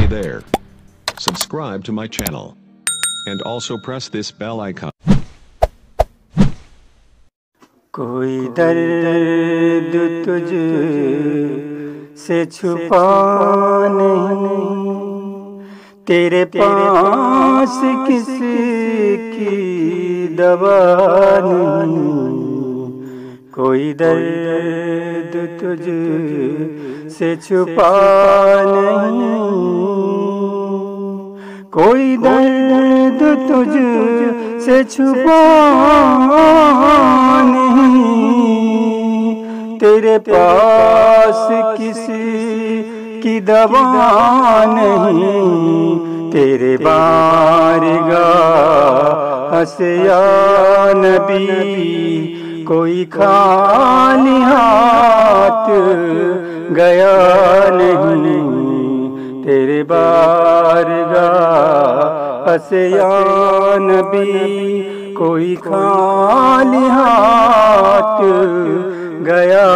Hey there. Subscribe to my channel. And also press this bell icon. کوئی درد تجھ سے چھپا نہیں، تیرے پاس کسی کی دوا نہیں۔ کوئی درد تجھ سے چھپا نہیں، کوئی درد تجھ سے چھپا نہیں، تیرے پاس کسی کی دوا نہیں۔ تیرے بارگاہ سے یا نبی کوئی خالی ہاتھ گیا نہیں۔ تیرے بارگاہ سے یا نبی کوئی خالی ہاتھ گیا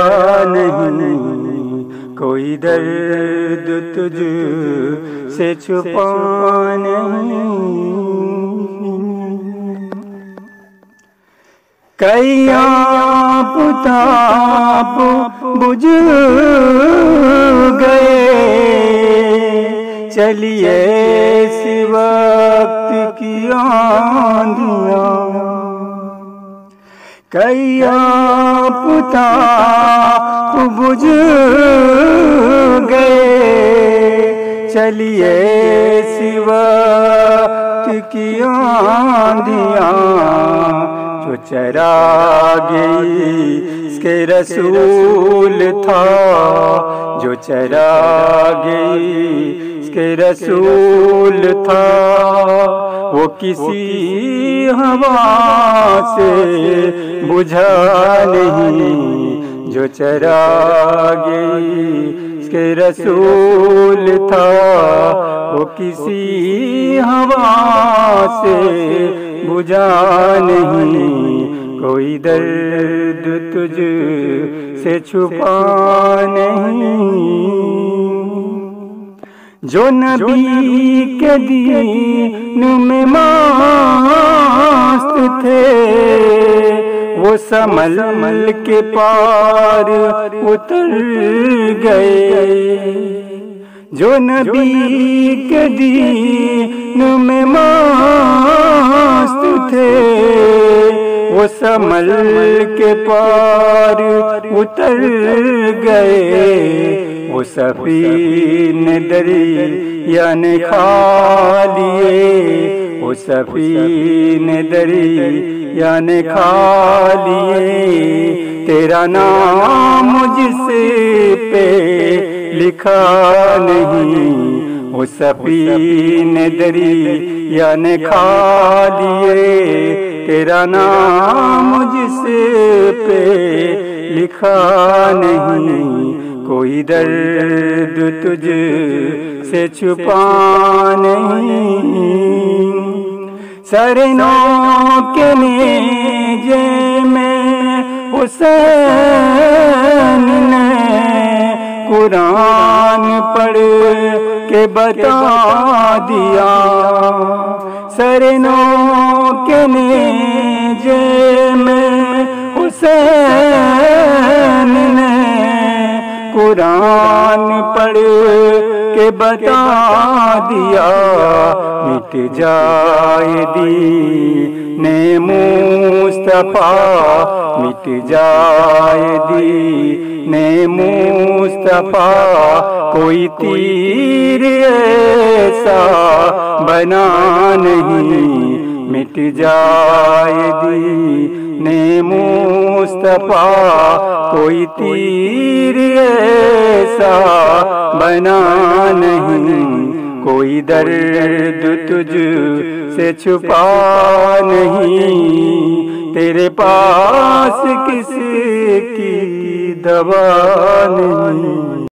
نہیں۔ کوئی درد تجھ سے چھپا نہیں۔ کئی آپ تاپ بجھ گئے، چلیے اسی وقت کی آندھیاں۔ کئی آپ تاپ بجھ گئے، چلیے اسی وقت کی آندھیاں۔ جو چراغ اس کے رسول تھا، جو چراغ اس کے رسول تھا، وہ کسی ہوا سے بجھا نہیں۔ جو چراغ اس کے رسول تھا، وہ کسی ہوا سے بجھا نہیں۔ کوئی درد تجھ سے چھپا نہیں۔ جو نبی کے دین میں مست تھے، وہ سنبھل کے پار اتر گئے۔ جو نبی کے دین میں مست تھے، وہ سنبھل کے پار اتر گئے۔ وہ سفینے دریا نے کھا لیے، وہ سفینے دریا نے کھا لیے۔ تیرا نام مجھ سے پہ لکھا نہیں، وہ سفینے دریا نے کھا لیے۔ تیرا نام مجھ سے پہ لکھا نہیں۔ کوئی درد تجھ سے چھپا نہیں۔ سر نو کے نیزے میں حسین نے قرآن پڑھ کے بتا دیا۔ سر نو کے نیزے میں حسین نے قرآن پڑھ کے بتا دیا۔ مٹ جائے دین مصطفیٰ، مٹ جائے دین مصطفیٰ، کوئی تیر ایسا بنا نہیں۔ مٹ جائے دین مصطفیٰ، کوئی تیر ایسا بنا نہیں۔ کوئی درد تجھ سے چھپا نہیں، تیرے پاس کسی کی دوا نہیں۔